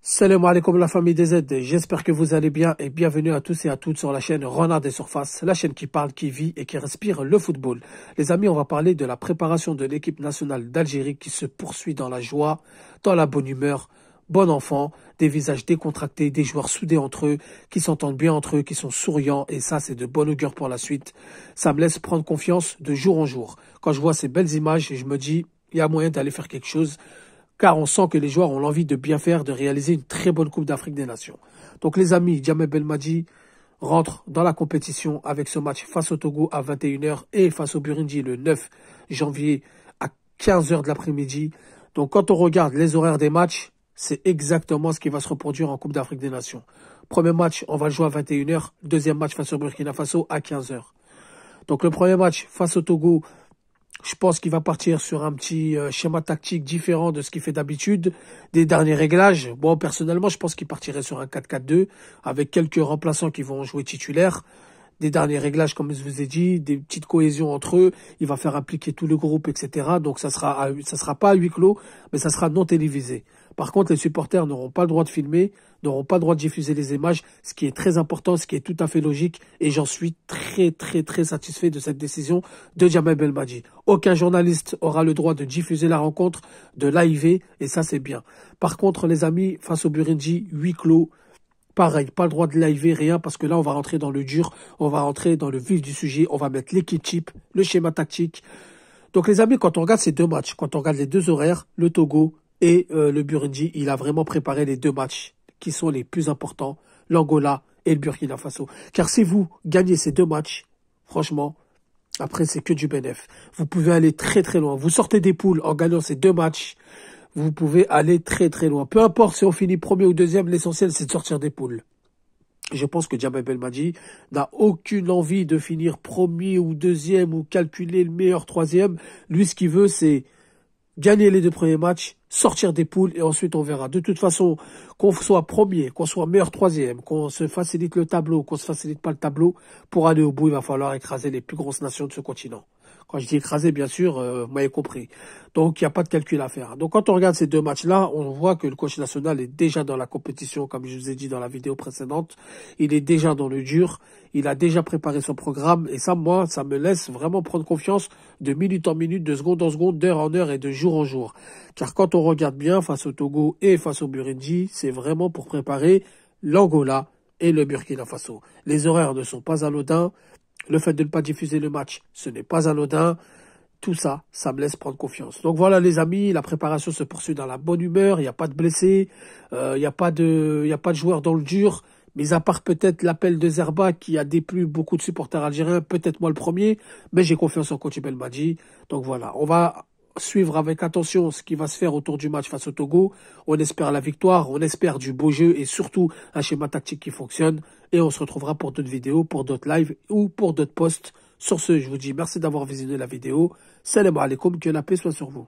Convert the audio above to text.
Salam alaikum la famille des Z, j'espère que vous allez bien et bienvenue à tous et à toutes sur la chaîne Renard des Surfaces, la chaîne qui parle, qui vit et qui respire le football. Les amis, on va parler de la préparation de l'équipe nationale d'Algérie qui se poursuit dans la joie, dans la bonne humeur, bon enfant, des visages décontractés, des joueurs soudés entre eux, qui s'entendent bien entre eux, qui sont souriants et ça c'est de bon augure pour la suite. Ça me laisse prendre confiance de jour en jour. Quand je vois ces belles images, je me dis, il y a moyen d'aller faire quelque chose. Car on sent que les joueurs ont l'envie de bien faire, de réaliser une très bonne Coupe d'Afrique des Nations. Donc les amis, Djamel Belmadi rentre dans la compétition avec ce match face au Togo à 21h et face au Burundi le 9 janvier à 15h de l'après-midi. Donc quand on regarde les horaires des matchs, c'est exactement ce qui va se reproduire en Coupe d'Afrique des Nations. Premier match, on va le jouer à 21h. Deuxième match face au Burkina Faso à 15h. Donc le premier match face au Togo, je pense qu'il va partir sur un petit schéma tactique différent de ce qu'il fait d'habitude, des derniers réglages. Bon, personnellement, je pense qu'il partirait sur un 4-4-2 avec quelques remplaçants qui vont jouer titulaires. Des derniers réglages, comme je vous ai dit, des petites cohésions entre eux. Il va faire impliquer tout le groupe, etc. Donc, ça sera pas à huis clos, mais ça sera non télévisé. Par contre, les supporters n'auront pas le droit de filmer, n'auront pas le droit de diffuser les images, ce qui est très important, ce qui est tout à fait logique. Et j'en suis très satisfait de cette décision de Djamel Belmadi. Aucun journaliste aura le droit de diffuser la rencontre, de live, et ça, c'est bien. Par contre, les amis, face au Burundi, huis clos, pareil, pas le droit de live, rien, parce que là, on va rentrer dans le dur, on va rentrer dans le vif du sujet, on va mettre l'équipe type, le schéma tactique. Donc, les amis, quand on regarde ces deux matchs, quand on regarde les deux horaires, le Togo et le Burundi, il a vraiment préparé les deux matchs qui sont les plus importants, l'Angola et le Burkina Faso. Car si vous gagnez ces deux matchs, franchement, après, c'est que du bénéf. Vous pouvez aller très loin. Vous sortez des poules en gagnant ces deux matchs, vous pouvez aller très loin. Peu importe si on finit premier ou deuxième, l'essentiel c'est de sortir des poules. Je pense que Djamel Belmadi n'a aucune envie de finir premier ou deuxième ou calculer le meilleur troisième. Lui, ce qu'il veut, c'est gagner les deux premiers matchs, sortir des poules et ensuite on verra. De toute façon, qu'on soit premier, qu'on soit meilleur troisième, qu'on se facilite le tableau, qu'on se facilite pas le tableau, pour aller au bout, il va falloir écraser les plus grosses nations de ce continent. Quand je dis écraser, bien sûr, vous m'avez compris. Donc, il n'y a pas de calcul à faire. Donc, quand on regarde ces deux matchs-là, on voit que le coach national est déjà dans la compétition, comme je vous ai dit dans la vidéo précédente. Il est déjà dans le dur. Il a déjà préparé son programme. Et ça, moi, ça me laisse vraiment prendre confiance de minute en minute, de seconde en seconde, d'heure en heure et de jour en jour. Car quand on regarde bien face au Togo et face au Burundi, c'est vraiment pour préparer l'Angola et le Burkina Faso. Les horaires ne sont pas anodins. Le fait de ne pas diffuser le match, ce n'est pas anodin. Tout ça, ça me laisse prendre confiance. Donc voilà les amis, la préparation se poursuit dans la bonne humeur. Il n'y a pas de blessés, il n'y a pas de joueurs dans le dur. Mais à part peut-être l'appel de Zerba qui a déplu beaucoup de supporters algériens, peut-être moi le premier. Mais j'ai confiance en coach Belmadi. Donc voilà, on va suivre avec attention ce qui va se faire autour du match face au Togo. On espère la victoire, on espère du beau jeu et surtout un schéma tactique qui fonctionne. Et on se retrouvera pour d'autres vidéos, pour d'autres lives ou pour d'autres posts. Sur ce, je vous dis merci d'avoir visionné la vidéo. Salam alaikum, que la paix soit sur vous.